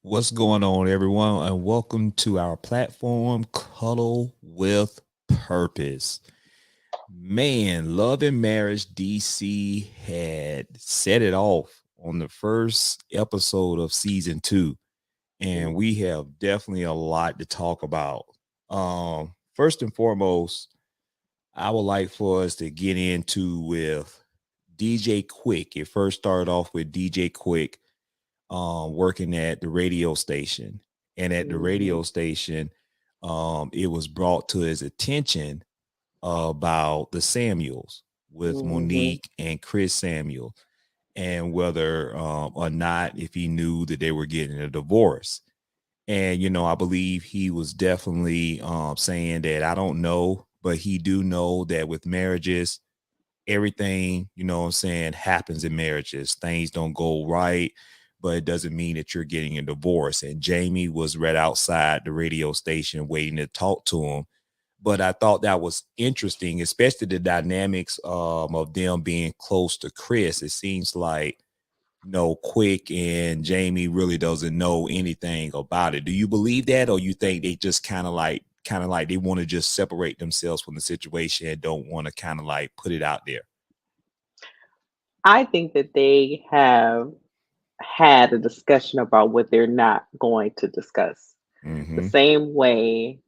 What's going on, everyone? And welcome to our platform, Cuddle with Purpose. Man, Love and Marriage DC had set it off on the first episode of season two, and we have definitely a lot to talk about. First and foremost, I would like for us to get into with DJ Quick. It first started off with DJ Quick working at the radio station. And at the radio station, it was brought to his attention about the Samuels with Mm-hmm. Monique and Chris Samuel, and whether or not if he knew that they were getting a divorce. And I believe he was definitely saying that I don't know, but he do know that with marriages, everything, what I'm saying, happens in marriages. Things don't go right, but it doesn't mean that you're getting a divorce. And Jamie was right outside the radio station waiting to talk to him. But I thought that was interesting, especially the dynamics of them being close to Chris. It seems like Quick and Jamie really doesn't know anything about it. Do you believe that, or you think they just kind of like they want to just separate themselves from the situation and don't want to kind of like put it out there? I think that they have had a discussion about what they're not going to discuss. The Hmm. same way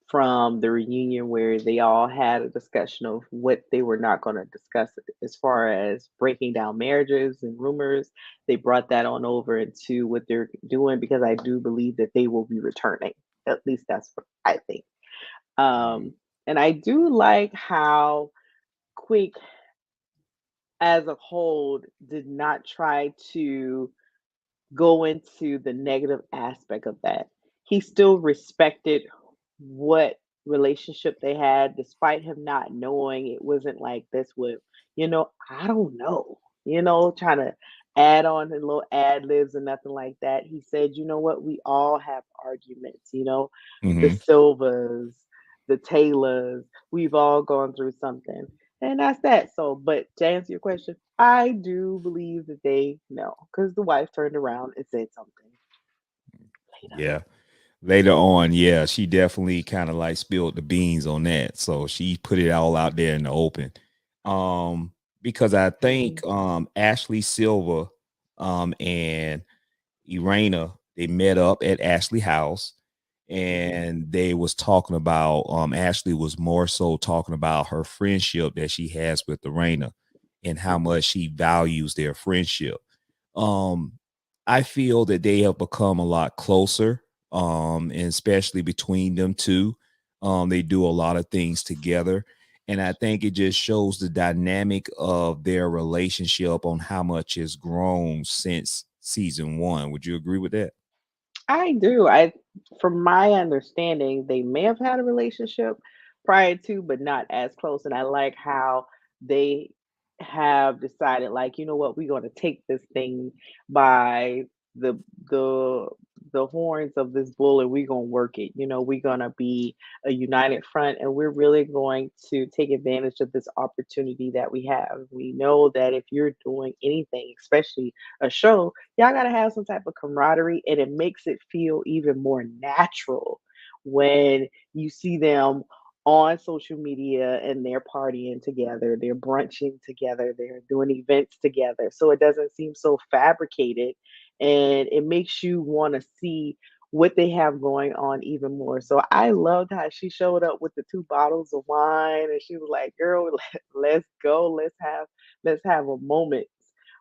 from the reunion where they all had a discussion of what they were not going to discuss as far as breaking down marriages and rumors. They brought that on over into what they're doing because I do believe that they will be returning. At least that's what I think. Hmm. Um, and I do like how quick as a whole did not try to go into the negative aspect of that. He still respected what relationship they had, despite him not knowing. It wasn't like this with, I don't know, trying to add on the little ad libs and nothing like that. He said, you know what, we all have arguments, the Hmm. Silvas, the Taylors, we've all gone through something. And that's that. So, but to answer your question, I do believe that they know because the wife turned around and said something later. Yeah. Later on, yeah, she definitely kind of like spilled the beans on that. So she put it all out there in the open. Because I think Mhm. Ashley Silva and Erana, they met up at Ashley house, Mhm. and they was talking about Ashley was more so talking about her friendship that she has with Erana and how Mhm. much she values their friendship. Um, I feel that they have become a lot closer, and especially between them two. They do a lot of things together. And I think it just shows the dynamic of their relationship on how much has grown since season one. Would you agree with that? I do. From my understanding, they may have had a relationship prior to, but not as close. And I like how they have decided, like, you know what, we're going to take this thing by the the the horns of this bull, and we're going to work it. We're going to be a united front, and we're really going to take advantage of this opportunity that we have. We know that if you're doing anything, especially a show, y'all gotta have some type of camaraderie, and it makes it feel even more natural when you see them on social media and they're partying together, they're brunching together, they're doing events together. So it doesn't seem so fabricated, and it makes you want to see what they have going on even more. So I loved how she showed up with the two bottles of wine and she was like, "Girl, let's go. Let's have a moment."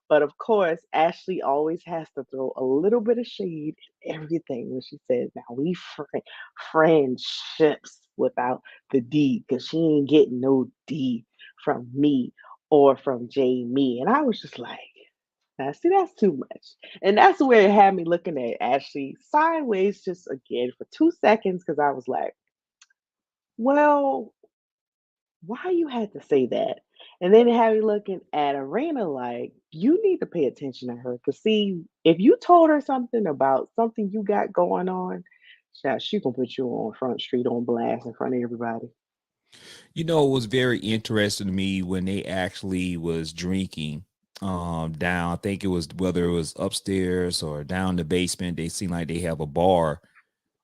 But of course, Ashley always has to throw a little bit of shade in everything when she says, "Now we friendships without the D, because she ain't getting no D from me or from Jamie." And I was just like, now see, that's too much. And that's where it had me looking at Ashley sideways just again for 2 seconds because I was like, well, why you had to say that? And then have you looking at Arena like, you need to pay attention to her. Cause see, if you told her something about something you got going on, child, she gonna put you on Front Street on blast in front of everybody. It was very interesting to me when they actually was drinking. down. I think it was whether it was upstairs or down the basement. They seemed like they have a bar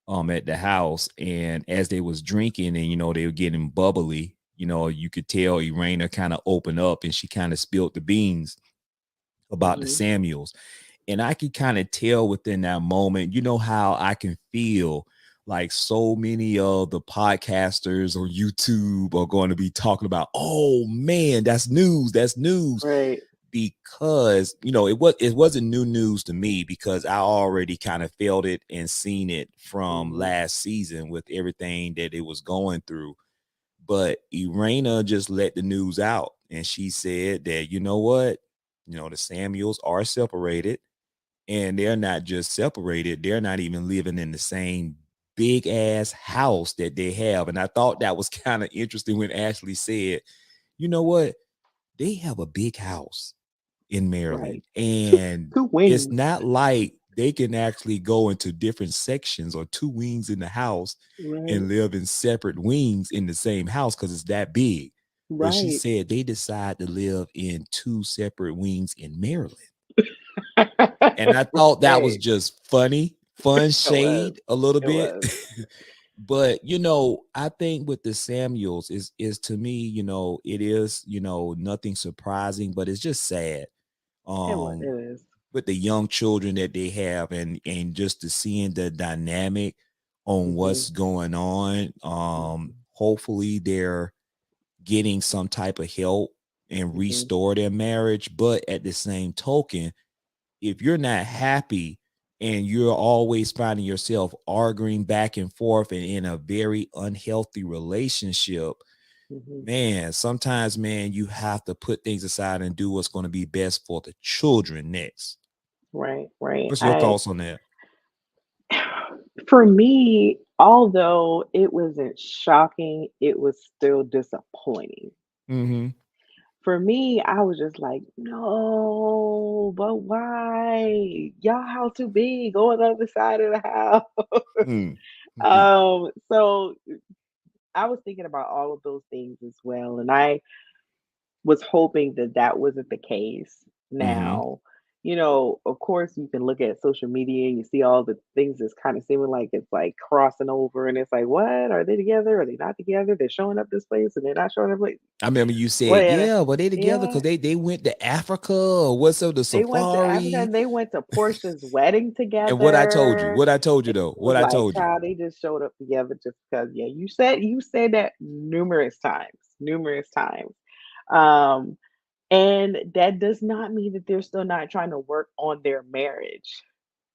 at the house, and as they was drinking and they were getting bubbly, you could tell Irena kind of opened up and she kind of spilled the beans about the Mhm. Samuels. And I could kind of tell within that moment, how I can feel like so many of the podcasters on YouTube are going to be talking about, oh man, that's news. Right. Because it wasn't new news to me because I already kind of felt it and seen it from Mhm. last season with everything that it was going through. But Irena just let the news out and she said that, you know what, the Samuels are separated, and they're not just separated, they're not even living in the same big ass house that they have. And I thought that was kind of interesting when Ashley said, you know what, they have a big house in Maryland, Right. Two and two it's wings. not like they can actually go into different sections or two wings in the house Right. and live in separate wings in the same house because it's that big. But she Right. said they decide to live in two separate wings in Maryland. And I thought that was Right. just funny, fun It was. shade a little It bit. was. But I think with the Samuels is to me, it is, nothing surprising, but it's just sad. It Um is. with the young children that they have, and just to seeing the dynamic on Mhm. what's going on. Mhm. Hopefully they're getting some type of help and Mhm. restore their marriage. But at the same token, if you're not happy and you're always finding yourself arguing back and forth and in a very unhealthy relationship, Mhm. man, sometimes, man, you have to put things aside and do what's going to be best for the children next. Right. Right. What's your I thoughts on that? For me, although it wasn't shocking, it was still disappointing. Mhm. For me, I was just like, "No, but why? Y'all house too big. Go on the other side of the house." Mm. Mhm. So I was thinking about all of those things as well, and I was hoping that that wasn't the case. Mhm. Now, of course, you can look at social media and you see all the things that's kind of seeming like it's like crossing over, and it's like, what? Are they together? Are they not together? They're showing up this place and they're not showing up. Like, I remember you said, well, "Yeah, well, they together yeah, because they went to Africa or what's up, the they went to Africa safari." and they went to Portia's wedding And together. what I told you though, It what was I like, told you. child, they just showed up together just because. Yeah, you said that numerous times, numerous times. Um, And that does not mean that they're still not trying to work on their marriage.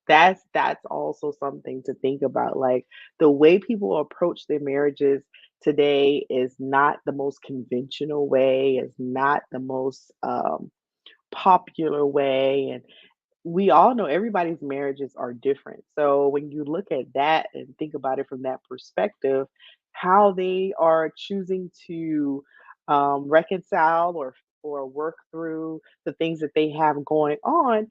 That's also something to think about. Like the way people approach their marriages today is not the most conventional way, is not the most popular way. And we all know everybody's marriages are different. So when you look at that and think about it from that perspective, how they are choosing to reconcile or work through the things that they have going on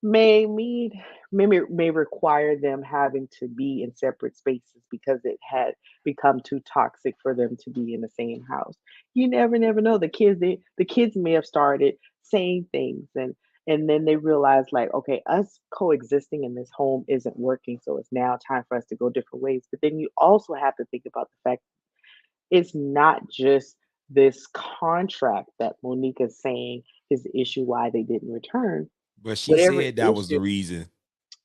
may need may require them having to be in separate spaces because it had become too toxic for them to be in the same house. You never know. The kids may have started saying things, and then they realize like, okay, us coexisting in this home isn't working, so it's now time for us to go different ways. But then you also have to think about the fact it's not just this contract that Monique is saying is the issue why they didn't return. But she Whatever said that was the issue, reason.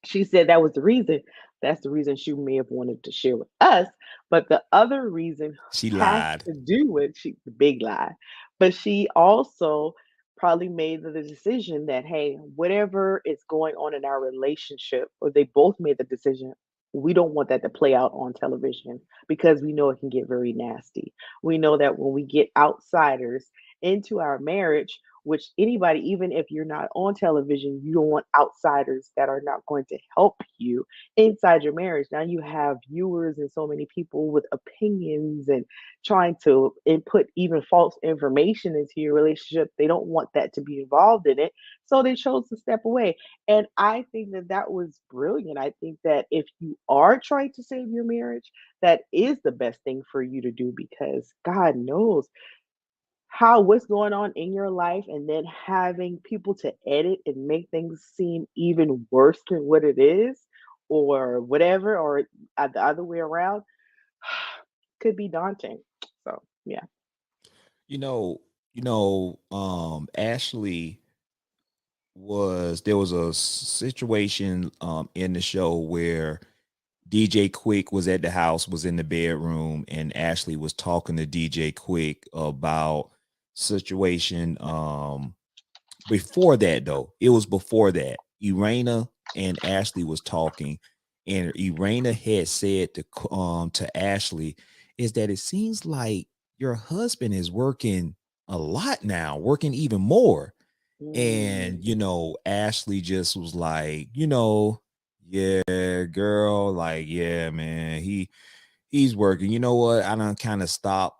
she said that was the reason. That's the reason she may have wanted to share with us. But the other reason She has lied. to do with the big lie. But she also probably made the decision that, hey, whatever is going on in our relationship, or they both made the decision, we don't want that to play out on television because we know it can get very nasty. We know that when we get outsiders into our marriage, which anybody, even if you're not on television, you don't want outsiders that are not going to help you inside your marriage. Now you have viewers and so many people with opinions and trying to input even false information into your relationship. They don't want that to be involved in it. So they chose to step away. And I think that that was brilliant. I think that if you are trying to save your marriage, that is the best thing for you to do because God knows how what's going on in your life and then having people to edit and make things seem even worse than what it is or whatever or the other way around could be daunting. So, yeah. You know, Ashley was there was a situation in the show where DJ Quick was at the house, was in the bedroom, and Ashley was talking to DJ Quick about situation. Before that, though, it was before that. Erana and Ashley was talking, and Erana had said to Ashley, "Is that it seems like your husband is working a lot now, working even more." And Mm, Ashley just was like, yeah, girl, like, yeah, man, he's working. You know what? I don't kind of stop,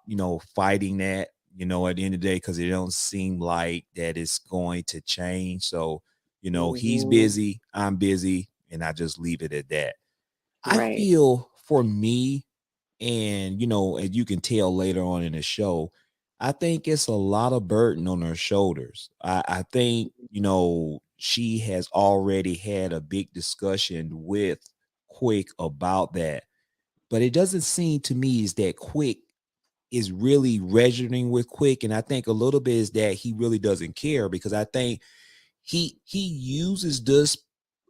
fighting that, at the end of the day, because it don't seem like that it's going to change. So, he's mhm. busy, I'm busy, and I just leave it at that. I Right. feel for me, and as you can tell later on in the show, I think it's a lot of burden on her shoulders. I think, she has already had a big discussion with Quick about that. But it doesn't seem to me is that Quick is really registering with Quick. And I think a little bit is that he really doesn't care, because I think he uses this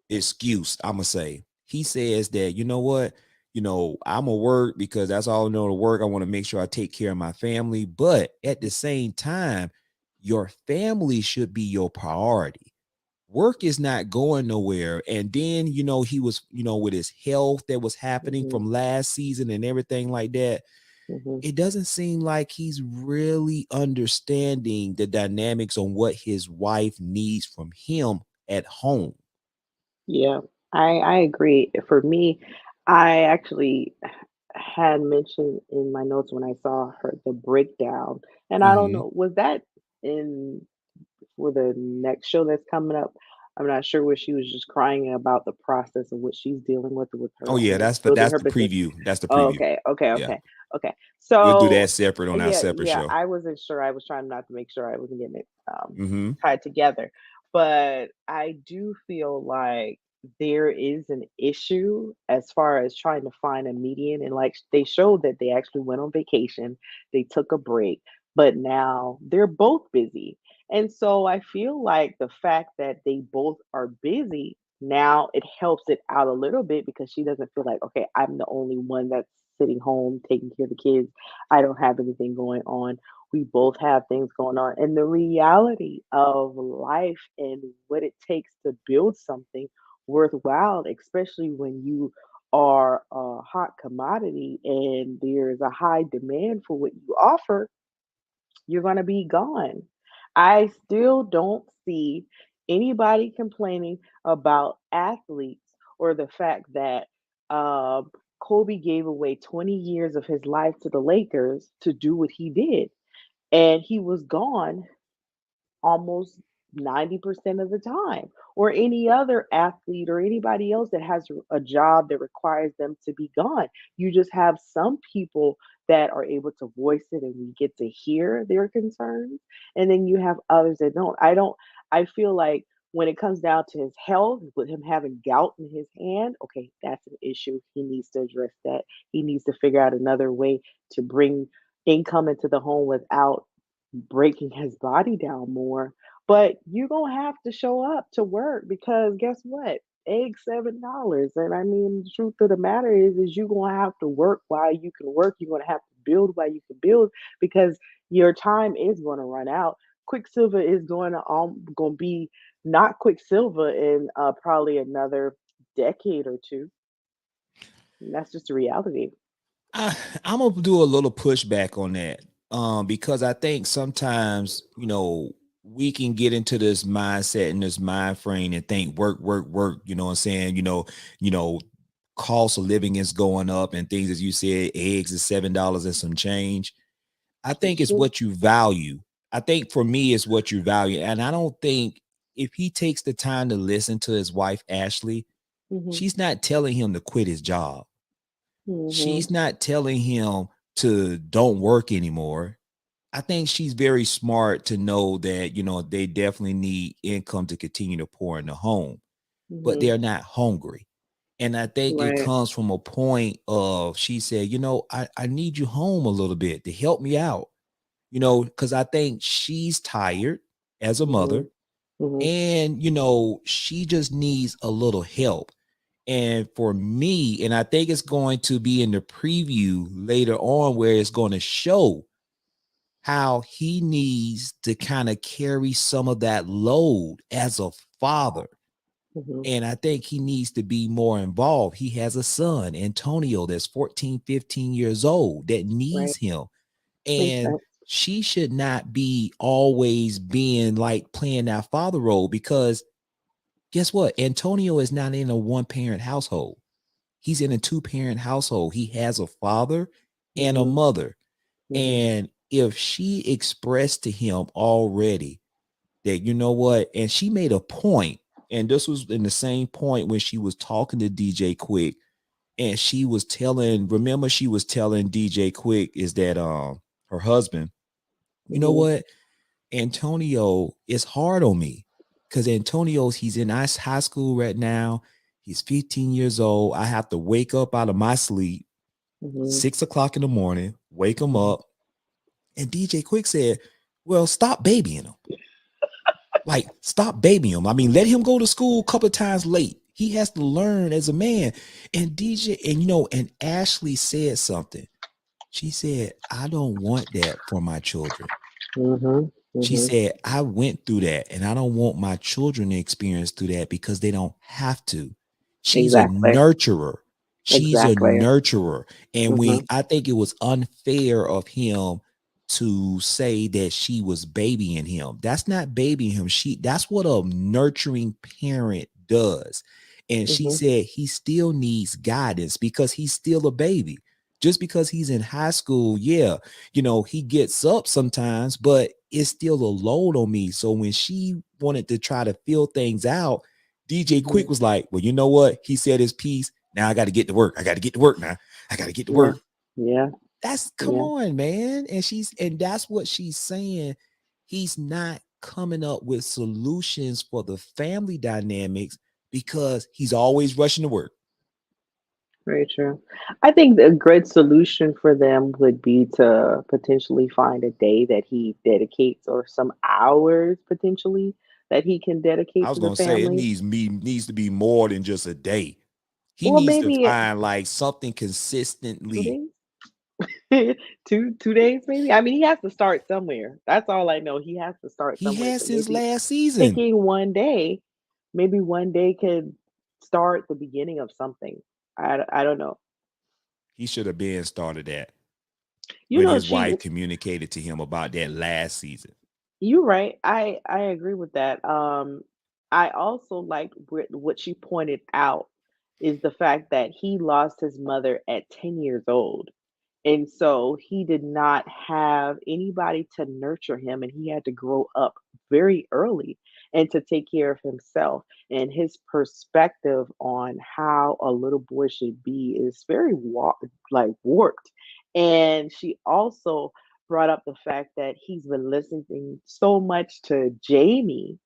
excuse. I'm gonna say, he says that, you know what, I'm gonna work because that's all I know to work. I want to make sure I take care of my family, but at the same time, your family should be your priority. Work is not going nowhere. And then, he was, with his health that was happening Mhm, from last season and everything like that, mhm. it doesn't seem like he's really understanding the dynamics on what his wife needs from him at home. Yeah, I agree. For me, I actually had mentioned in my notes when I saw her the breakdown, and I don't Hmm. know, was that in for the next show that's coming up? I'm not sure where she was just crying about the process of what she's dealing with Oh her yeah, building that's her the business. preview. That's the Oh, preview. okay, okay, Yeah, okay, okay. we'll do So that separate on our yeah, separate yeah, show. I wasn't sure. I was trying not to make sure I wasn't getting it Hmm. tied together. But I do feel like there is an issue as far as trying to find a median. And like they showed that they actually went on vacation, they took a break, but now they're both busy. And so I feel like the fact that they both are busy now it helps it out a little bit because she doesn't feel like, okay, I'm the only one that's sitting home taking care of the kids. I don't have anything going on. We both have things going on. And the reality of life and what it takes to build something worthwhile, especially when you are a hot commodity and there's a high demand for what you offer, you're going to be gone. I still don't see anybody complaining about athletes or the fact that uh, Kobe gave away 20 years of his life to the Lakers to do what he did. And he was gone almost 90% of the time, or any other athlete or anybody else that has a job that requires them to be gone. You just have some people that are able to voice it and we get to hear their concerns. And then you have others that don't. I feel like when it comes down to his health, with him having gout in his hand, okay, that's an issue. He needs to address that. He needs to figure out another way to bring income into the home without breaking his body down more, but you're gonna have to show up to work because guess what? Eggs $7. And I mean the truth of the matter is you're gonna have to work while you can work. You're gonna have to build while you can build because your time is gonna run out. Quicksilver is gonna be not Quicksilver in probably another decade or two. And that's just a reality. I, I'm gonna do a little pushback on that, because I think sometimes, we can get into this mindset and this mind frame and think work, work, work. You know what I'm saying? You know, cost of living is going up and things, as you said, eggs is $7 and some change. I think It's it's true. what you value. I think for me, it's what you value, and I don't think if he takes the time to listen to his wife Ashley, Hmm. she's not telling him to quit his job. Hmm. She's not telling him to don't work anymore. I think she's very smart to know that, they definitely need income to continue to pour in the home, but Mhm. they're not hungry. And I think it Right. comes from a point of, she said, I need you home a little bit to help me out, because I think she's tired as a mother, Mhm. Mhm. and, she just needs a little help. And for me, and I think it's going to be in the preview later on where it's going to show how he needs to kind of carry some of that load as a father. Mhm. And I think he needs to be more involved. He has a son, Antonio, that's 14, 15 years old that Right. needs him. Makes And sense. she should not be always being like playing that father role, because guess what? Antonio is not in a one parent household. He's in a two-parent household. He has a father and a Mhm. mother. Mhm. And if she expressed to him already that, you know what, and she made a point, and this was in the same point when she was talking to DJ Quick, and she was telling, remember, she was telling DJ Quick is that her husband, you know Mhm. what, Antonio is hard on me, because he's in high school right now. He's 15 years old. I have to wake up out of my sleep Mhm. 6 o'clock in the morning, wake him Mhm. up. And DJ Quick said, well, stop babying him. Like, stop babying him. I mean, let him go to school a couple of times late. He has to learn as a man. And DJ, and and Ashley said something. She said, I don't want that for my children. Mhm. She Mhm. said, I went through that, and I don't want my children to experience through that, because they don't have to. She's a Exactly. nurturer. She's a Exactly. nurturer. And Mhm. I think it was unfair of him to say that she was babying him. That's not babying him. That's what a nurturing parent does. And she Mhm. said he still needs guidance because he's still a baby. Just because he's in high school, yeah, he gets up sometimes, but it's still a load on me. So when she wanted to try to feel things out, DJ Quick Mhm. was like, well, you know what? He said his piece. Now I got to get to work. I got to get to work now. I got to get to Yeah. work. Yeah. That's, come Yeah. on, man. And that's what she's saying. He's not coming up with solutions for the family dynamics because he's always rushing to work. Very true. I think a great solution for them would be to potentially find a day that he dedicates or some hours potentially that he can I dedicate was to the gonna say it family. needs to be more than just a day. He Or needs to maybe find like something 2 days. consistently. 2 days maybe. I mean, he has to start somewhere. That's all I know. He has to start He somewhere. has So since maybe last season. picking one day, maybe one day could start the beginning of something. I don't know. He should have been started that You when know, his she wife communicated to him about that last season. You're right. I agree with that. I also like what she pointed out is the fact that he lost his mother at 10 years old. And so he did not have anybody to nurture him, and he had to grow up very early and to take care of himself. And his perspective on how a little boy should be is very warped. And she also brought up the fact that he's been listening so much to Jamie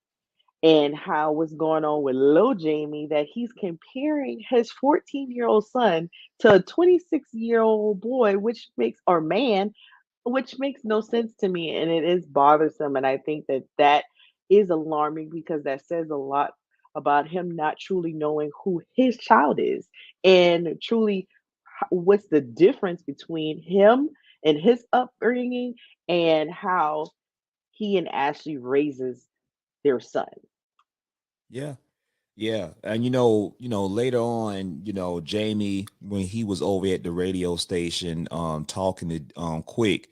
and how what's going on with Lil Jamie that he's comparing his 14-year-old son to a 26-year-old boy, which makes or man, which makes no sense to me, and it is bothersome. And I think that that is alarming because that says a lot about him not truly knowing who his child is and truly what's the difference between him and his upbringing and how he and Ashley raises their son. Yeah. Yeah. And later on, Jamie, when he was over at the radio station talking to Quick,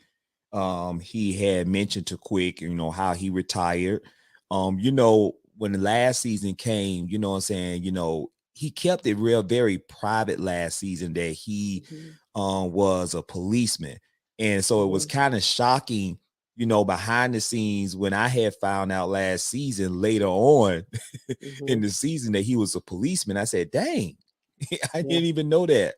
he had mentioned to Quick, how he retired. When the last season came, you know what I'm saying, he kept it real very private last season that he Mhm, was a policeman. And so it was mhm, kind of shocking, behind the scenes when I had found out last season later on in mhm. the season that he was a policeman. I said, dang, I Yeah, didn't even know that.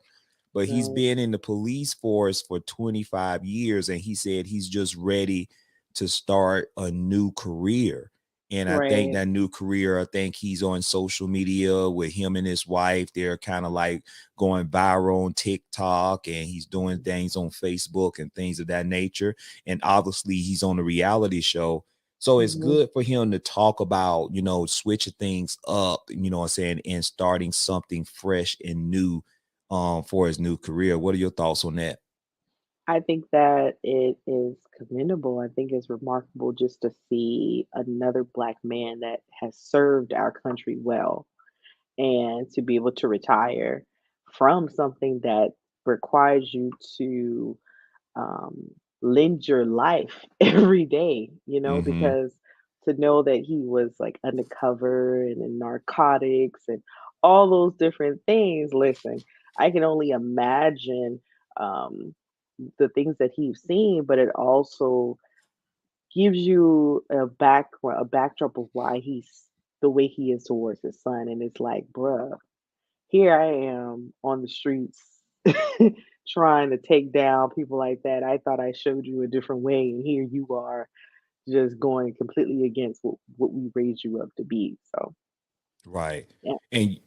but he's Right. been in the police force for 25 years, and he said he's just ready to start a new career. And I think Right. that new career, I think he's on social media with him and his wife. They're kind of like going viral on TikTok, and he's doing Mhm. things on Facebook and things of that nature. And obviously, he's on a reality show. So it's Mhm. good for him to talk about, switching things up, what I'm saying, and starting something fresh and new for his new career. What are your thoughts on that? I think that it is commendable. I think it's remarkable just to see another Black man that has served our country well and to be able to retire from something that requires you to um, lend your life every day, Mm-hmm. because to know that he was like undercover and in narcotics and all those different things, listen, I can only imagine um, the things that he's seen, but it also gives you a backdrop of why he's the way he is towards his son. And it's like, bruh, here I am on the streets trying to take down people like that. I thought I showed you a different way, and here you are just going completely against what we raised you up to be. So, Right. yeah. And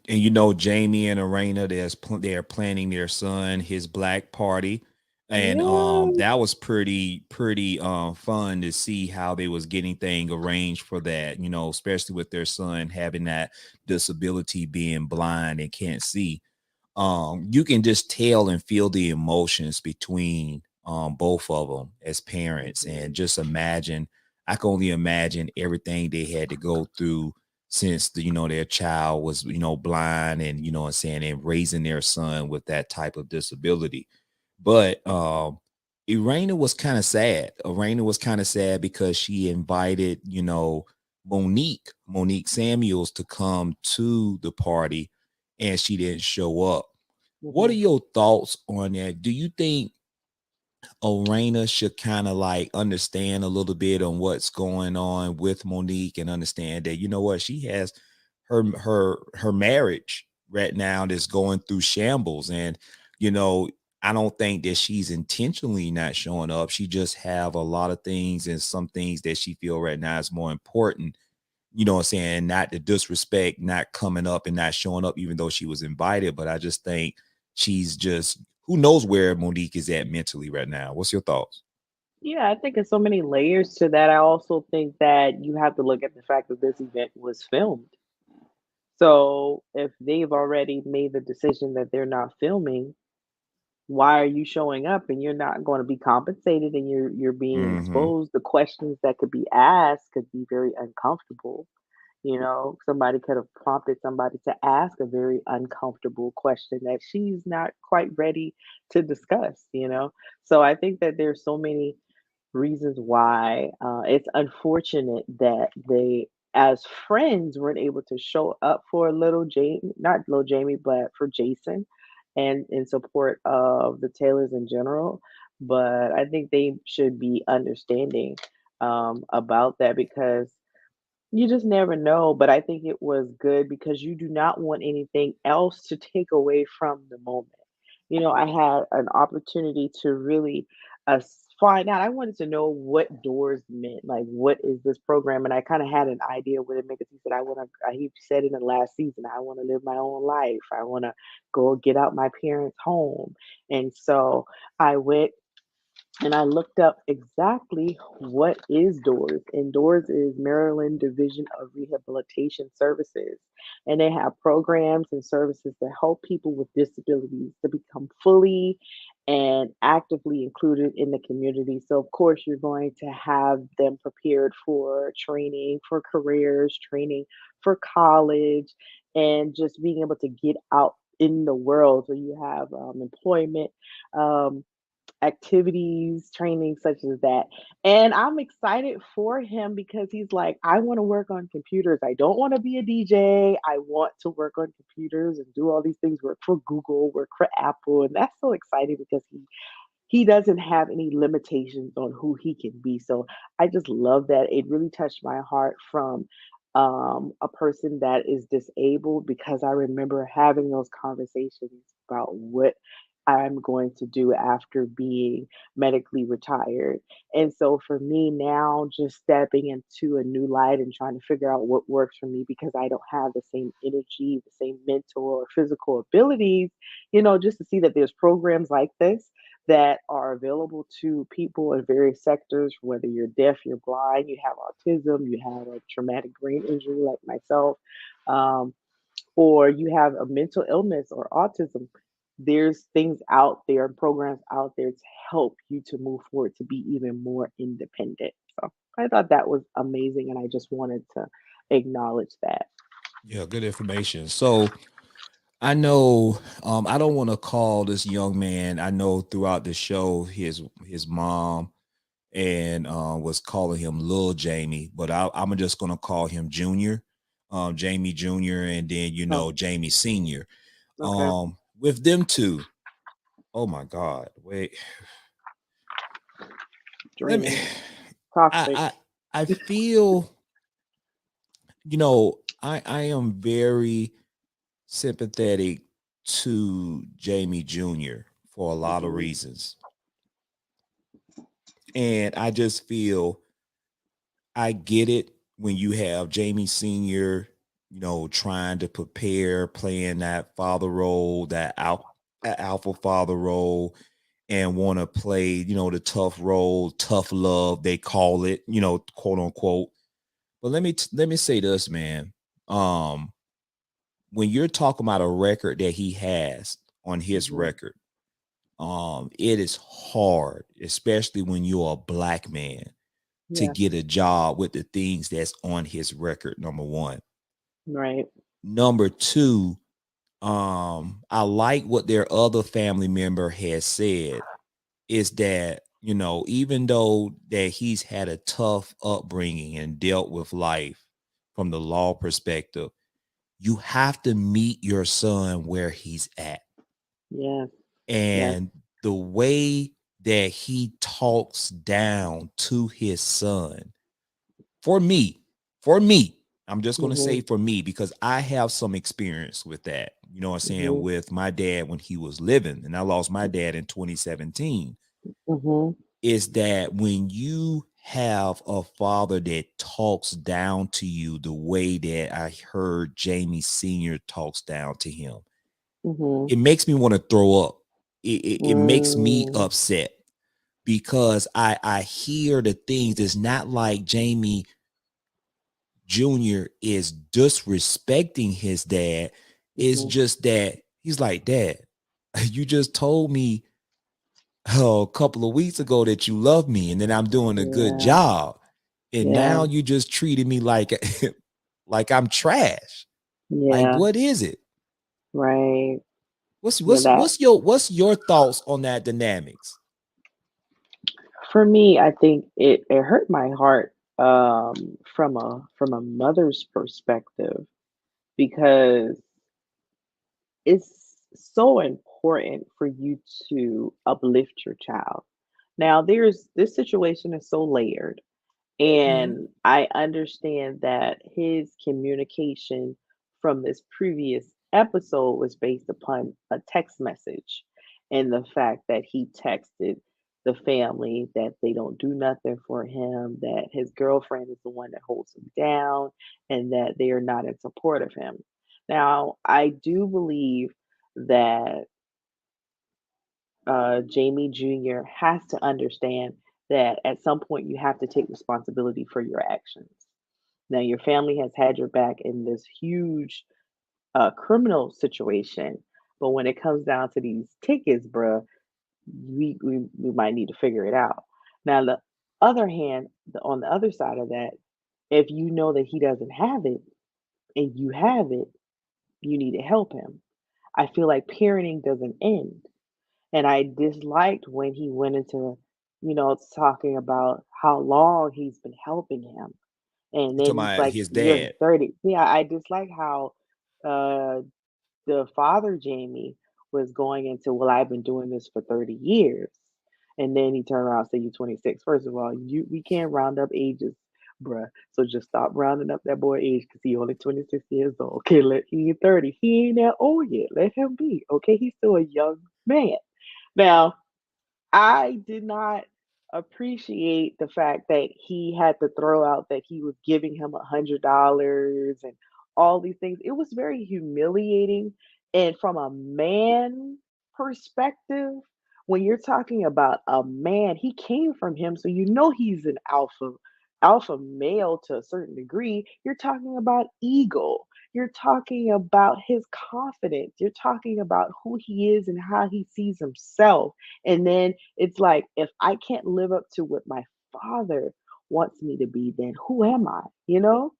Jamie and Arena, they're planning their son his black party. And Yeah. that was pretty fun to see how they was getting thing arranged for that, especially with their son having that disability, being blind and can't see. You can just tell and feel the emotions between both of them as parents, and Mhm. just imagine, I can only imagine everything they had to go through since their child was blind, and what I'm saying, and raising their son with that type of disability. But Irena was kind of sad. Irena was kind of sad because she invited, Monique Samuels to come to the party, and she didn't show up. What are Mhm. your thoughts on that? Do you think Orena should kind of like understand a little bit on what's going on with Monique, and understand that, what, she has her marriage right now that's going through shambles, and you know I don't think that she's intentionally not showing up. She just have a lot of things, and some things that she feel right now is more important, what I'm saying, not to disrespect, not coming up and not showing up, even though she was invited. But I just think she's just, who knows where Monique is at mentally right now. What's your thoughts? Yeah, I think there's so many layers to that. I also think that you have to look at the fact that this event was filmed. So if they've already made the decision that they're not filming, why are you showing up and you're not going to be compensated and you're being Mm-hmm. exposed? The questions that could be asked could be very uncomfortable. Somebody could have prompted somebody to ask a very uncomfortable question that she's not quite ready to discuss. So I think that there's so many reasons why it's unfortunate that they, as friends, weren't able to show up for little Jamie, not little Jamie, but for Jason, and in support of the Taylors in general. But I think they should be understanding about that, because you just never know. But I think it was good because you do not want anything else to take away from the moment. I had an opportunity to really find out. I wanted to know what doors meant. Like, what is this program? And I kind of had an idea what it meant, because he said, he said in the last season, I want to live my own life. I want to go get out my parents' home. And so I went and I looked up exactly what is DOORS, and DOORS is Maryland Division of Rehabilitation Services. And they have programs and services that help people with disabilities to become fully and actively included in the community. So, of course, you're going to have them prepared for training, for careers, training for college, and just being able to get out in the world. So, you have employment. Um, Activities, training such as that. And I'm excited for him because he's like, I want to work on computers. I don't want to be a DJ. I want to work on computers and do all these things, work for Google, work for Apple. And that's so exciting because he doesn't have any limitations on who he can be. So I just love that. It really touched my heart from a person that is disabled, because I remember having those conversations about what I'm going to do after being medically retired. And so for me now, just stepping into a new light and trying to figure out what works for me because I don't have the same energy, the same mental or physical abilities, just to see that there's programs like this that are available to people in various sectors, whether you're deaf, you're blind, you have autism, you have a traumatic brain injury like myself. Um, or you have a mental illness or autism, there's things out there, programs out there to help you to move forward to be even more independent. So I thought that was amazing, and I just wanted to acknowledge that. Yeah, good information. So I know I don't want to call this young man. I know throughout the show his mom and was calling him Lil Jamie, but I'm just gonna call him Junior, Jamie Junior, and then Oh, Jamie Senior. okay. With them two, oh my God, wait, let me. Draining, I toxic. I I feel I am very sympathetic to Jamie Junior for a lot of Hmm. reasons, and I just feel I get it when you have Jamie Sr., trying to prepare, playing that father role, that alpha father role, and want to play, the tough role, tough love, they call it, quote unquote. But let me say this, man. Um, when you're talking about a record that he has on his Hmm. record, it is hard, especially when you're a black man to Yeah, get a job with the things that's on his record. Number one. right. Number two, I like what their other family member has said is that, even though that he's had a tough upbringing and dealt with life from the law perspective, you have to meet your son where he's at. Yes, yes. And the way that he talks down to his son, for me, for me, I'm just going to Hmm. say for me, because I have some experience with that, what I'm saying, Hmm. with my dad when he was living, and I lost my dad in 2017, Hmm. is that when you have a father that talks down to you the way that I heard Jamie Sr. talks down to him, Hmm. it makes me want to throw up. It makes me Mm. upset because I hear the things. It's not like Jamie Jr. is disrespecting his dad. It's Hmm. just that he's like, Dad, you just told me a couple of weeks ago that you love me and that I'm doing a good Yeah, job. And yeah, now you just treated me like like I'm trash. Like, yeah, what is it? right. What's Yeah, what's that what's your what's your thoughts on that dynamics? for me, I think it hurt my heart from a mother's perspective because it's so important for you to uplift your child. Now, there's this situation is so layered. Mhm. And I understand that his communication from this previous episode was based upon a text message and the fact that he texted the family that they don't do nothing for him, that his girlfriend is the one that holds him down, and that they are not in support of him. Now, I do believe that Jamie Jr. has to understand that at some point you have to take responsibility for your actions. Now, your family has had your back in this huge criminal situation, but when it comes down to these tickets, bruh, we might need to figure it out. Now, the other hand, on the other side of that, if you know that he doesn't have it and you have it, you need to help him. I feel like parenting doesn't end. And I disliked when he went into, talking about how long he's been helping him. And You then talking he's about like, his "You're the dad? 30." Yeah, I dislike how uh, the father, Jamie, was going into, "Well, I've been doing this for 30 years." And then he turned around and said, "You 26." First of all, we can't round up ages, bruh. So just stop rounding up that boy age because he only 26 years old. Okay, he ain't 30. He ain't that old yet. Let him be. Okay, he's still a young man. Now, I did not appreciate the fact that he had to throw out that he was giving him $100 and all these things. It was very humiliating. And from a man perspective, when you're talking about a man, he came from him, so you know he's an alpha male to a certain degree. You're talking about ego. You're talking about his confidence. You're talking about who he is and how he sees himself. And then it's like, if I can't live up to what my father wants me to be, then who am I? You know?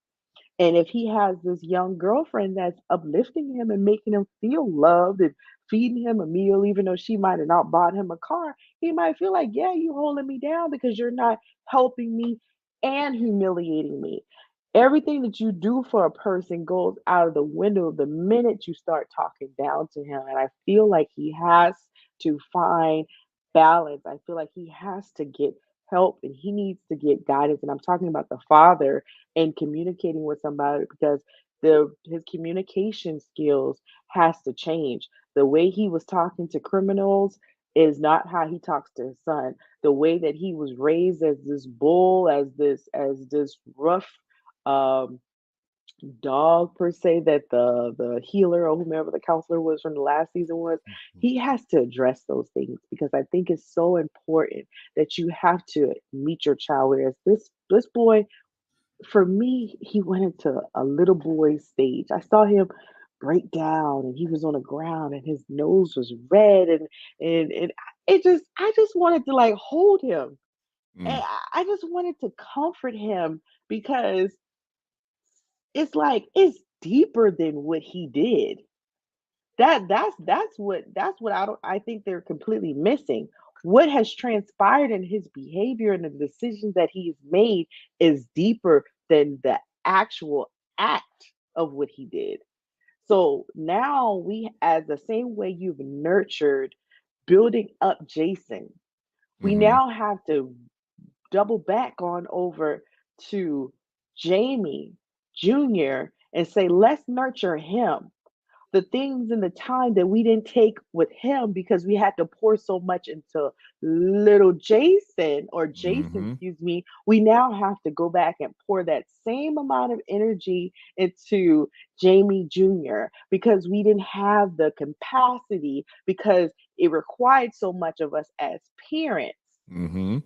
And if he has this young girlfriend that's uplifting him and making him feel loved and feeding him a meal, even though she might have not bought him a car, he might feel like, yeah, you holding me down because you're not helping me and humiliating me. Everything that you do for a person goes out of the window the minute you start talking down to him. And I feel like he has to find balance. I feel like he has to get help and he needs to get guidance. And I'm talking about the father and communicating with somebody because the his communication skills has to change. The way he was talking to criminals is not how he talks to his son. The way that he was raised as this bull, as this rough um dog per se that the healer or whomever the counselor was from the last season was, Mhm. he has to address those things because I think it's so important that you have to meet your child. Whereas this boy, for me, he went into a little boy stage. I saw him break down and he was on the ground and his nose was red and I just wanted to like hold him. And Mm. I just wanted to comfort him because it's like it's deeper than what he did. That's what I think they're completely missing. What has transpired in his behavior and the decisions that he's made is deeper than the actual act of what he did. So now we, as the same way you've nurtured building up Jason, we Mhm. now have to double back on over to Jamie Jr. and say, let's nurture him. The things and the time that we didn't take with him because we had to pour so much into little Jason or Jason, Mhm. excuse me, we now have to go back and pour that same amount of energy into Jamie Jr. because we didn't have the capacity because it required so much of us as parents. Mhm.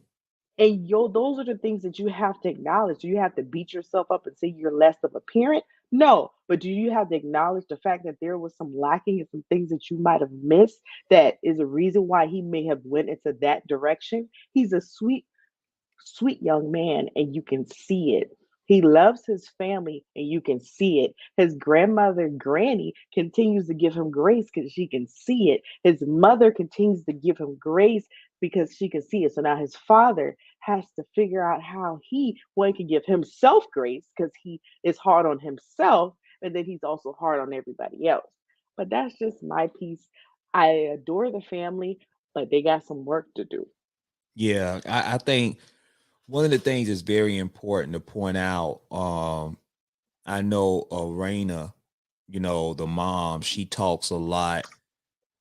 And those are the things that you have to acknowledge. Do you have to beat yourself up and say you're less of a parent? No, but do you have to acknowledge the fact that there was some lacking and some things that you might have missed that is a reason why he may have went into that direction? He's a sweet young man and you can see it. He loves his family and you can see it. His grandmother, Granny, continues to give him grace because she can see it. His mother continues to give him grace because she can see it. So now his father has to figure out how one, can give himself grace because he is hard on himself, and then he's also hard on everybody else. But that's just my piece. I adore the family, but they got some work to do. Yeah, I think one of the things is very important to point out. I know Arena, the mom, she talks a lot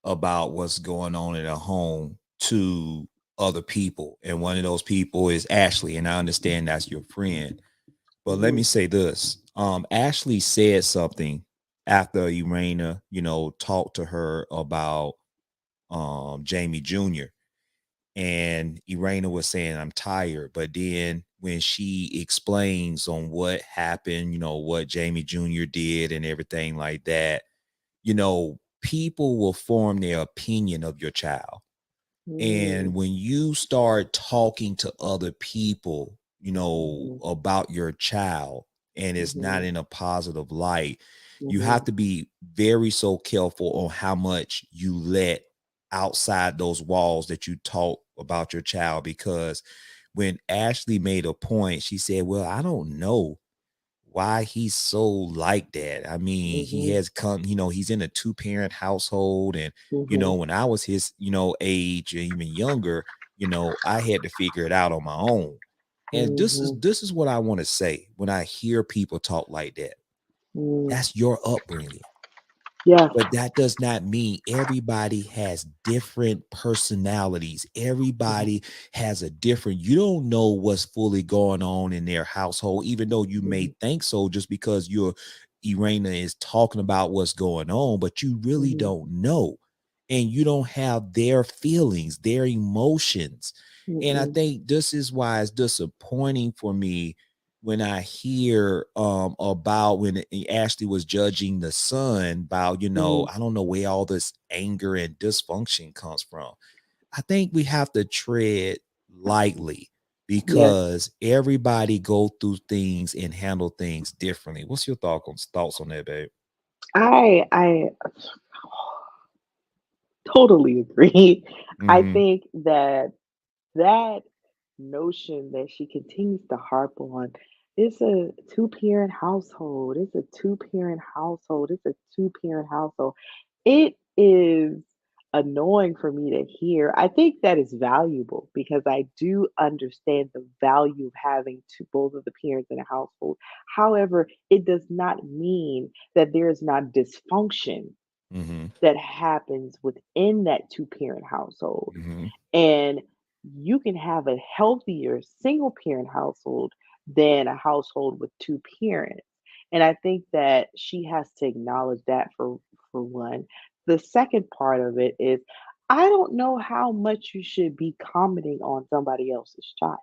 about what's going on in her home to other people. And one of those people is Ashley. And I understand that's your friend. But let me Mhm. say this. Ashley said something after Irena, talked to her about Jamie Jr. And Irena was saying, I'm tired. But then when she explains on what happened, what Jamie Jr. did and everything like that, people will form their opinion of your child. And Mm. when you start talking to other people, Mhm. about your child and it's not Mhm. in a positive light, you have Mhm. to be very so careful on how much you let outside those walls that you talk about your child. Because when Ashley made a point, she said, well, I don't know why he's so like that. I mean, he Mhm. has come, he's in a two-parent household. And, Mhm. when I was his, age or even younger, I had to figure it out on my own. And this is Mhm. this is what I want to say when I hear people talk like that. Mm. That's your upbringing. Yeah. But that does not mean everybody has different personalities. Mhm. Everybody has a different, you don't know what's fully going on in their household, even though you may Mhm. think so just because you're Erana is talking about what's going on, but you really Mhm. don't know. And you don't have their feelings, their emotions. And I Mm-mm. think this is why it's disappointing for me when I hear about when Ashley was judging the son about, Mhm. I don't know where all this anger and dysfunction comes from. I think we have to tread lightly Yes. because everybody go through things and handle things differently. What's your thoughts on that, babe? I totally agree. I Mm-hmm. think that that notion that she continues to harp on, it's a two-parent household. It's a two-parent household. It's a two-parent household. It is annoying for me to hear. I think that is valuable because I do understand the value of having two both of the parents in a household. However, it does not mean that there is not dysfunction Mm-hmm. that happens within that two-parent household. Mm-hmm. And you can have a healthier single parent household than a household with two parents. And I think that she has to acknowledge that for one. The second part of it is I don't know how much you should be commenting on somebody else's child.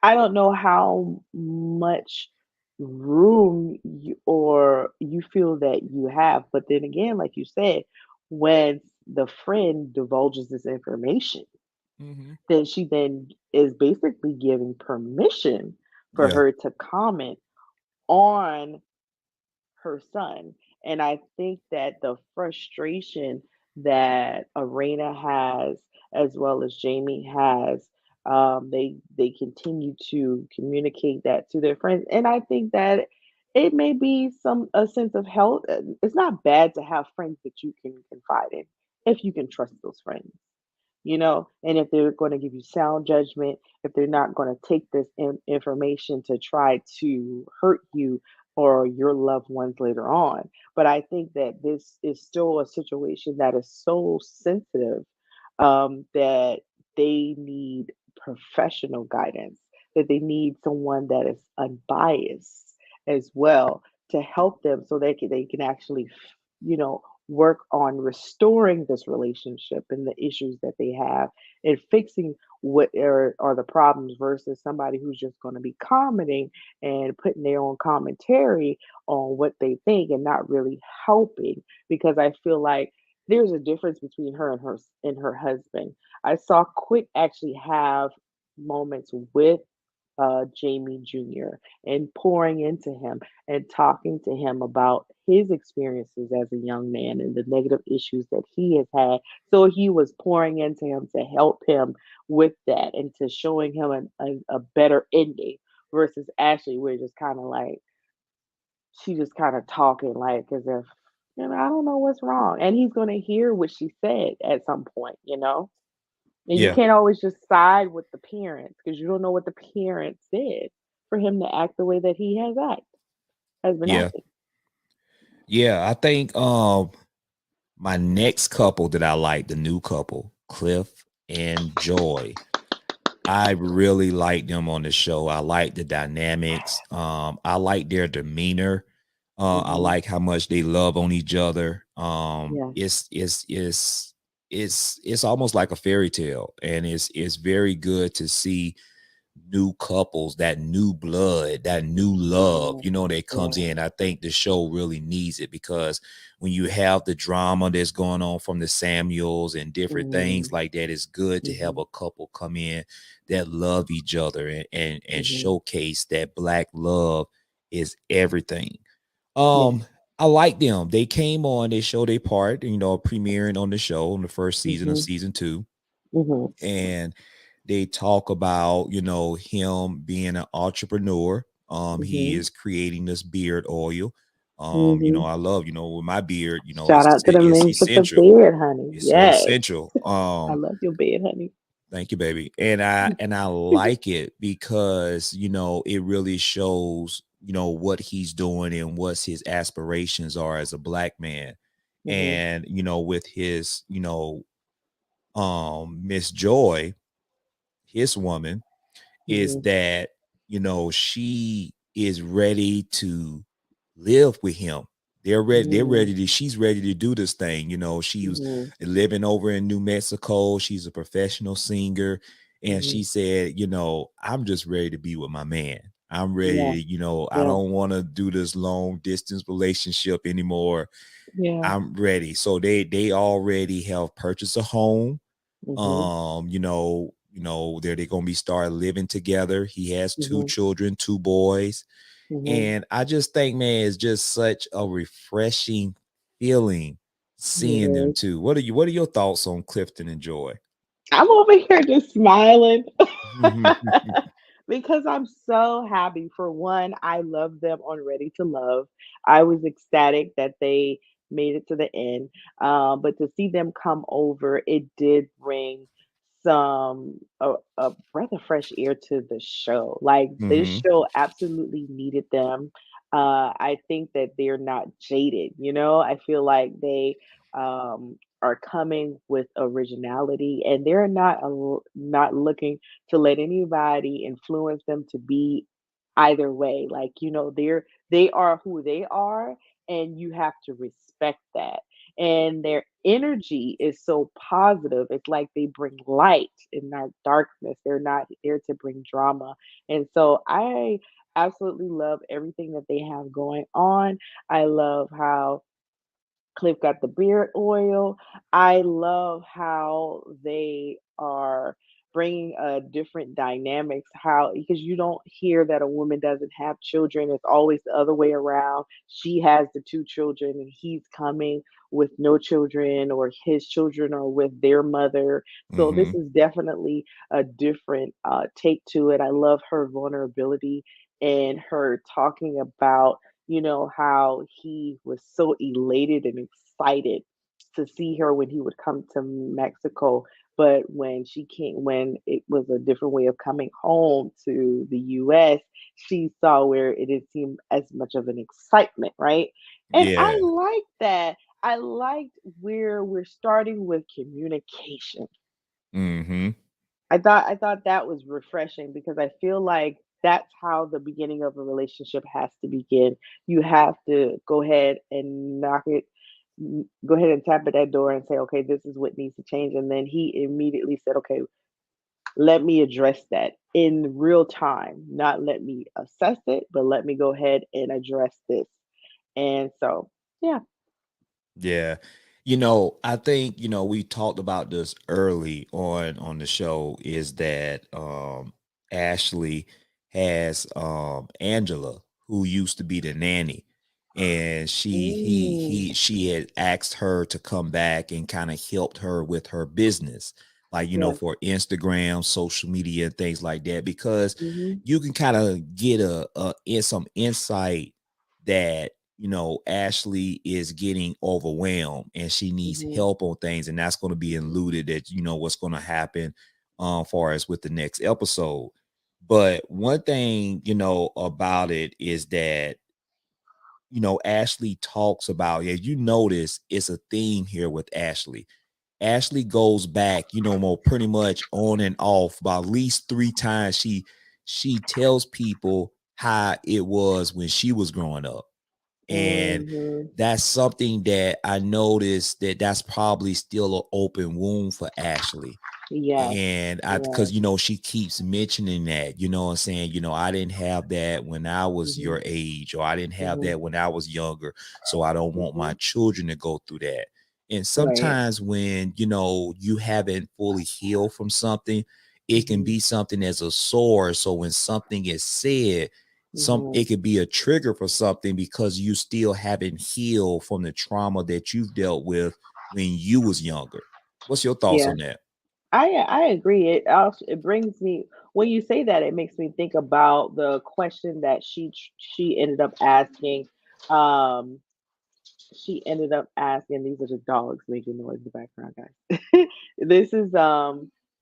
I don't know how much room you or you feel that you have. But then again, like you said, when the friend divulges this information, Mm-hmm. then she then is basically giving permission for Yeah. her to comment on her son. And I think that the frustration that Arena has, as well as Jamie has, they continue to communicate that to their friends, and I think that it may be some a sense of health. It's not bad to have friends that you can confide in if you can trust those friends, and if they're going to give you sound judgment, if they're not going to take this information to try to hurt you or your loved ones later on. But I think that this is still a situation that is so sensitive, that they need professional guidance, that they need someone that is unbiased as well to help them so they can actually, work on restoring this relationship and the issues that they have and fixing what are the problems versus somebody who's just going to be commenting and putting their own commentary on what they think and not really helping, because I feel like there's a difference between her and her husband. I saw Quick actually have moments with Jamie Jr. and pouring into him and talking to him about his experiences as a young man and the negative issues that he has had. So he was pouring into him to help him with that and to showing him a better ending versus Ashley, we're just kind of like, she just kind of talking like as if, I don't know what's wrong. And he's going to hear what she said at some point. And you Yeah. can't always just side with the parents because you don't know what the parents did for him to act the way that he has been Yeah. acting. Yeah. I think my next couple that I like, the new couple, Cliff and Joy. I really like them on the show. I like the dynamics. I like their demeanor. I Hmm. like how much they love on each other. Yeah. It's almost like a fairy tale, and it's very good to see new couples, that new blood, that new love, Hmm. that comes Yeah. in. I think the show really needs it because when you have the drama that's going on from the Samuels and different things Hmm. like that, it's good to have Hmm. a couple come in that love each other and Hmm. showcase that black love is everything. Yeah. I like them. They came on, they showed their part, premiering on the show on the first season of Hmm. season 2, Hmm. and they talk about him being an entrepreneur. He Hmm. is creating this beard oil. Hmm. I love, with my beard, Shout out to the it's men with the essential. beard, honey. It's so Yes. essential. I love your beard, honey. Thank you, baby. And I like it because, it really shows, what he's doing and what his aspirations are as a black man. Mhm, And, with his, Miss Joy, his woman, is mhm, that, she is ready to live with him. They're mhm, ready to, she's ready to do this thing. She was mhm, living over in New Mexico. She's a professional singer. And mhm. she said, I'm just ready to be with my man. I'm Yeah, ready, I yeah, don't want to do this long distance relationship anymore. yeah. I'm ready. So they already have purchased a home. Mhm, They're gonna be start living together. He has two mhm, children, two boys. mhm. And I just think, man, it's just such a refreshing feeling seeing them It is. too. What are your thoughts on Clifton and Joy? I'm over here just smiling because I'm so happy. For one, I love them on Ready to Love. I was ecstatic that they made it to the end. But to see them come over, it did bring a breath of fresh air to the show. Like this Hmm. show absolutely needed them. I think that they're not jaded. I feel like they are coming with originality, and they're not looking to let anybody influence them to be either way. Like, they are who they are, and you have to respect that. And their energy is so positive. It's like they bring light in our darkness. They're not there to bring drama. And so I absolutely love everything that they have going on. I love how Cliff got the beard oil. I love how they are bringing different dynamics. How, because you don't hear that a woman doesn't have children. It's always the other way around. She has the two children, and he's coming with no children, or his children are with their mother. So this Hmm. is definitely a different take to it. I love her vulnerability and her talking about how he was so elated and excited to see her when he would come to Mexico. But when it was a different way of coming home to the US, she saw where it didn't seem as much of an excitement, right? And I Yeah. like that. I liked where we're starting with communication. Hmm. I thought that was refreshing because I feel like that's how the beginning of a relationship has to begin. You have to go ahead and go ahead and tap at that door and say, okay, this is what needs to change. And then he immediately said, okay, let me address that in real time. Not let me assess it, but let me go ahead and address this. And so, yeah. Yeah. I think, we talked about this early on the show is that Ashley has Angela, who used to be the nanny. And Mm, she had asked her to come back and kind of helped her with her business, like, yeah. for Instagram, social media, and things like that, because Hmm. you can kind of get some insight that Ashley is getting overwhelmed and she needs Hmm. help on things, and that's going to be alluded that what's going to happen far as with the next episode. But one thing about it is that Ashley talks about, as you notice, it's a theme here with Ashley. Ashley goes back, more pretty much on and off about at least three times. She tells people how it was when she was growing up, and Hmm. that's something that I noticed that's probably still an open wound for Ashley. Yes. And I, Yes. because she keeps mentioning that, what I'm saying, I didn't have that when I was Hmm. your age, or I didn't have Hmm. that when I was younger. So I don't want my Hmm. children to go through that. And Right. sometimes when you haven't fully healed from something, it can Mhm, be something as a sore. So when something is said, mhm. it could be a trigger for something because you still haven't healed from the trauma that you've dealt with when you was younger. What's your thoughts Yeah, on that? I agree. It brings me, when you say that, it makes me think about the question that she ended up asking. Um, she ended up asking. These are the dogs making noise in the background, guys. This is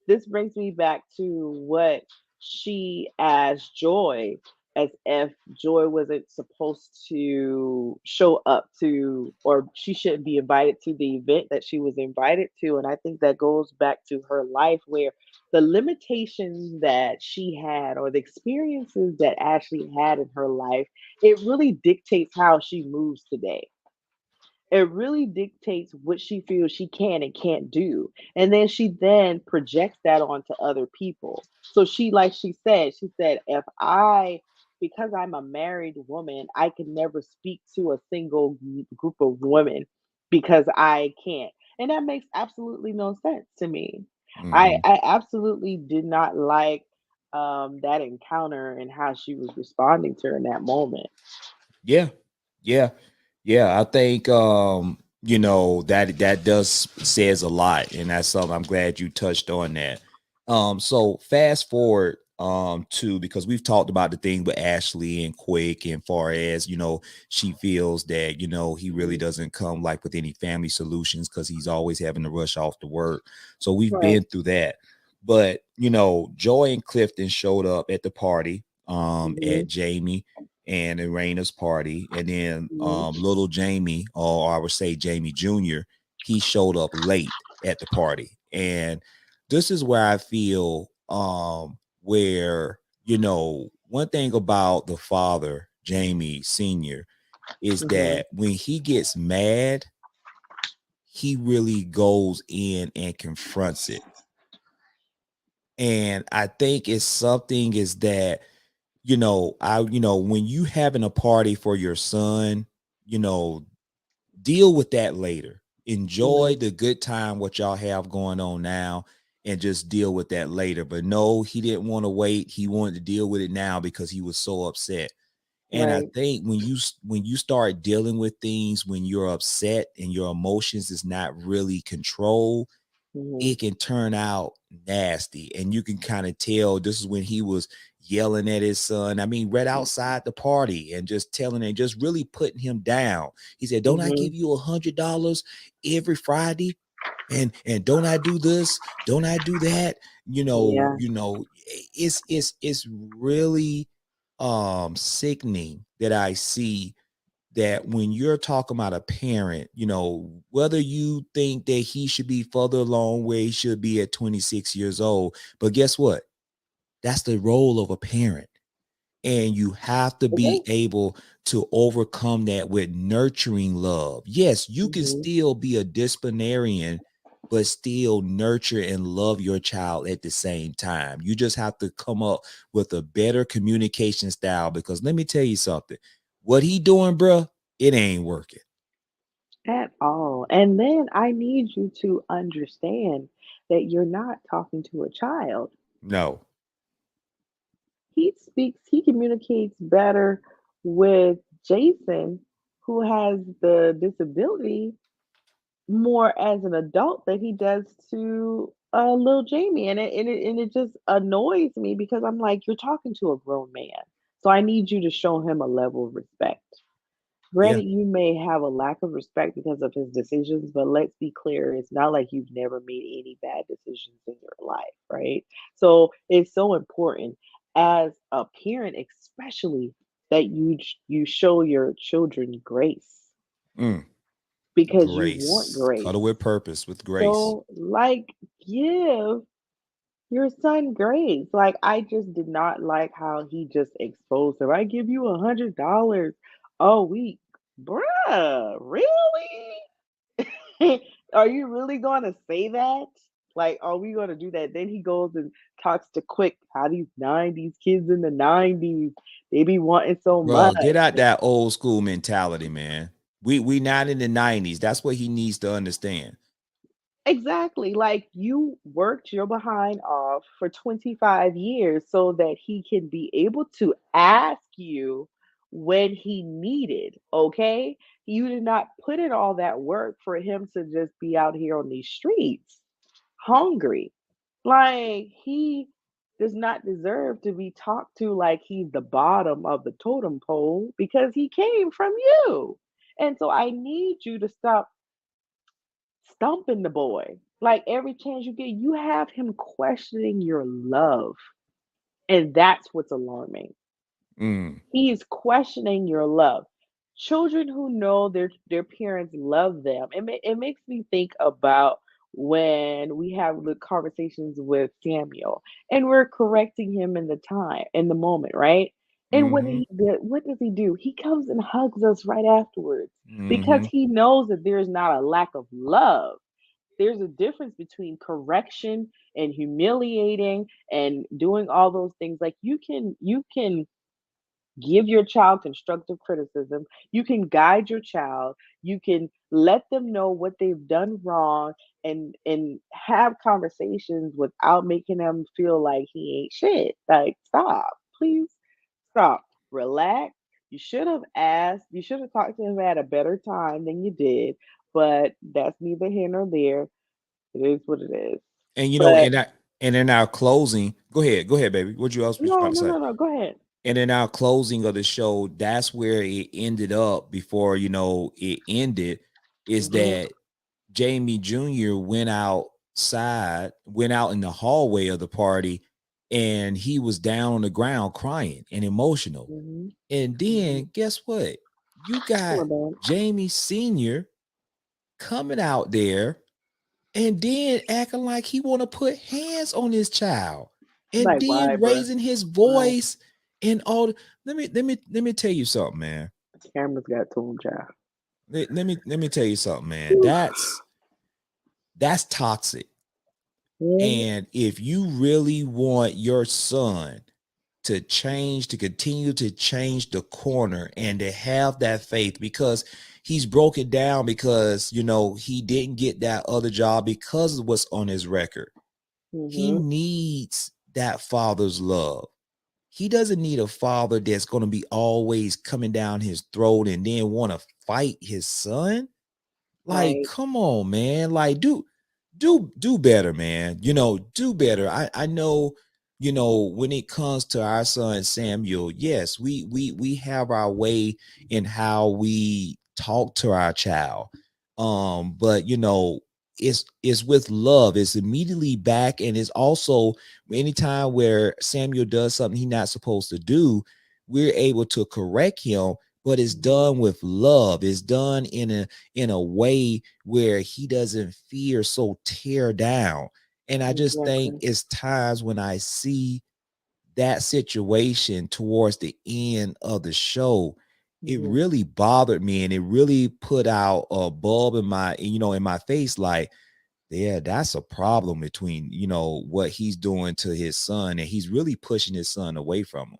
this brings me back to what she asked Joy, as if Joy wasn't supposed to show up to, or she shouldn't be invited to the event that she was invited to. And I think that goes back to her life, where the limitations that she had, or the experiences that Ashley had in her life, it really dictates how she moves today. It really dictates what she feels she can and can't do. And then she then projects that onto other people. So she, like she said, if I, because I'm a married woman, I can never speak to a single group of women because I can't. And that makes absolutely no sense to me. Hmm. I absolutely did not like that encounter and how she was responding to her in that moment. Yeah, yeah, yeah. I think that does says a lot, and that's something I'm glad you touched on that. So fast forward to, because we've talked about the thing with Ashley and Quick, and far as she feels that he really Mhm. doesn't come like with any family solutions because he's always having to rush off to work. So we've Right. been through that. But Joy and Clifton showed up at the party at Hmm. Jamie and Irana's party. And then Hmm. little Jamie, or I would say Jamie Jr., he showed up late at the party. And this is where I feel where, one thing about the father, Jamie Sr., is Hmm. that when he gets mad, he really goes in and confronts it. And I think it's something is that when you having a party for your son, you know, deal with that later. Enjoy Hmm. the good time what y'all have going on now, and just deal with that later. But no, he didn't want to wait. He wanted to deal with it now because he was so upset. And I Right. think when you start dealing with things when you're upset and your emotions is not really controlled, Hmm. it can turn out nasty. And you can kind of tell this is when he was yelling at his son. I mean, right outside the party, and just telling and just really putting him down. He said, "Don't I Hmm. give you $100 every Friday? And don't I do this? Don't I do that?" Yeah. It's really sickening that I see that when you're talking about a parent, whether you think that he should be further along where he should be at 26 years old, but guess what? That's the role of a parent. And you have to be Okay. able to overcome that with nurturing love. Yes, you can Hmm. still be a disciplinarian, but still nurture and love your child at the same time. You just have to come up with a better communication style, because let me tell you something. What he doing, bruh, it ain't working. At all. And then I need you to understand that you're not talking to a child. No. He communicates better with Jason, who has the disability, more as an adult than he does to little Jamie, and it just annoys me because I'm like, you're talking to a grown man, so I need you to show him a level of respect. Yeah. Granted, you may have a lack of respect because of his decisions, but let's be clear, it's not like you've never made any bad decisions in your life, right? So it's so important as a parent, especially, that you show your children grace Mm, because you want grace. Cuddle grace. with purpose, with grace. So, like, give your son grace. Like, I just did not like how he just exposed her. I give you $100 a week. Bruh, really? Are you really gonna say that? Like, are we gonna do that? Then he goes and talks to Quick, how these 90s kids in the 90s, they be wanting so much. Bro, get out that old school mentality, man. We not in the 90s. That's what he needs to understand. Exactly. Like, you worked your behind off for 25 years so that he can be able to ask you when he needed, okay? You did not put in all that work for him to just be out here on these streets hungry. Like, he does not deserve to be talked to like he's the bottom of the totem pole because he came from you. And so I need you to stop stumping the boy. Like every chance you get, you have him questioning your love. And that's what's alarming. Mm, He is questioning your love. Children who know their parents love them. It makes me think about when we have the conversations with Samuel and we're correcting him in the moment, right? And mm-hmm, what does he do? He comes and hugs us right afterwards because mm-hmm, he knows that there's not a lack of love. There's a difference between correction and humiliating and doing all those things. Like you can give your child constructive criticism. You can guide your child. You can let them know what they've done wrong and have conversations without making them feel like he ain't shit. Like stop. Please stop. Relax. You should have asked. You should have talked to him at a better time than you did, but that's neither here nor there. It is what it is. and But and in our closing, go ahead, baby. What you else was you no, about to no, say? no, no. Go ahead. And in our closing of the show, that's where it ended up before it ended. Is Hmm. that Jamie Jr. went out in the hallway of the party, and he was down on the ground crying and emotional. Hmm. And Hmm. then guess what? You got Come on, Jamie Sr. coming out there and then acting like he want to put hands on his child and like, why, then bro? raising his Why? voice and all. Let me tell you something, man. Cameras got to him, child. Let me tell you something, man. That's toxic. Mhm, And if you really want your son to change, to continue to change the corner and to have that faith, because he's broken down because he didn't get that other job because of what's on his record. He mhm, needs that father's love. He doesn't need a father that's going to be always coming down his throat and then want to fight his son. Like, right. come on, man. Like, do better, man. Do better. I know, when it comes to our son Samuel, yes, we have our way in how we talk to our child. But it's with love. It's immediately back, and it's also anytime where Samuel does something he's not supposed to do, we're able to correct him, but it's Mhm, done with love. It's done in a way where he doesn't fear so tear down. And I just think exactly. it's times when I see that situation towards the end of the show, it Mhm. really bothered me, and it really put out a bulb in my face. Like, yeah, that's a problem between what he's doing to his son, and he's really pushing his son away from him.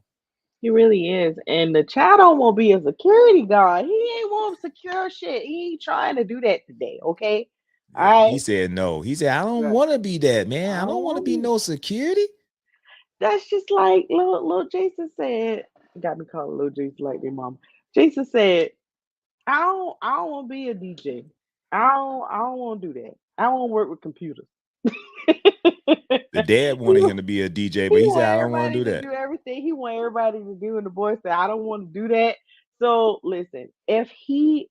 He really is. And the child don't want to be a security guard. He ain't want secure shit. He ain't trying to do that today, okay? All Yeah, he right. said no. He said, I don't Right. want to be that, I man. I don't don't want to want be to be. no security. That's just like little Jason said. Got me calling little Jason like their mom. Jason said, I don't want to be a DJ. I don't want to do that. I don't want to work with computers. The dad he wanted him to be a DJ, but he he said, want I don't want to everybody do to that. do everything. He want everybody to do, and the boy said, "I don't want to do that." So listen, if he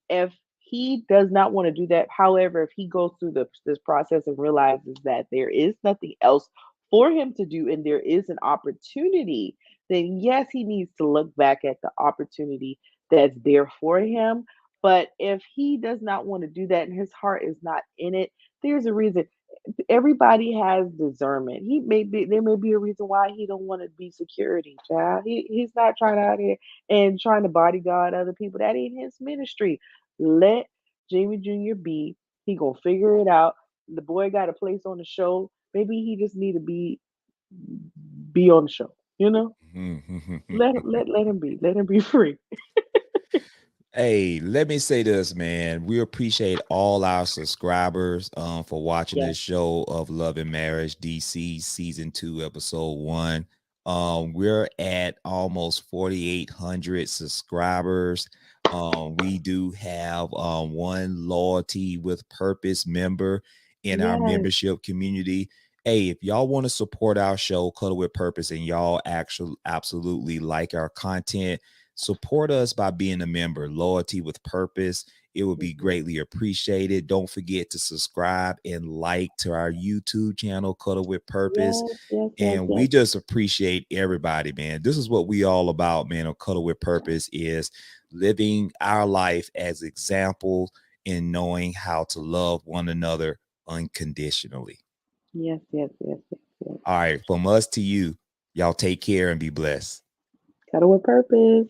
does not want to do that, however, if he goes through this process and realizes that there is nothing else for him to do, and there is an opportunity, then yes, he needs to look back at the opportunity that's there for him. But if he does not want to do that and his heart is not in it, there's a reason. Everybody has discernment. He may be there may be a reason why he don't want to be security, child. He's not trying out here and trying to bodyguard other people. That ain't his ministry. Let Jamie Jr. be. He gonna figure it out. The boy got a place on the show. Maybe he just need to be on the show. You know, let him be. Let him be free. Hey, let me say this, man. We appreciate all our subscribers for watching Yes, this show of Love and Marriage DC season 2, episode 1. We're at almost 4,800 subscribers. We do have one loyalty with purpose member in our yes, membership community. Hey, if y'all want to support our show, Cuddle with Purpose, and y'all actually absolutely like our content, support us by being a member. Loyalty with Purpose it would be Mhm. greatly appreciated. Don't forget to subscribe and like to our YouTube channel, Cuddle with Purpose. Yes, yes, yes, And we yes. just appreciate everybody, man. This is what we all about, man. On Cuddle with Purpose is living our life as example in knowing how to love one another unconditionally. Yes, yes, yes, yes, yes. All right, from us to you, y'all take care and be blessed. Cuddle with purpose.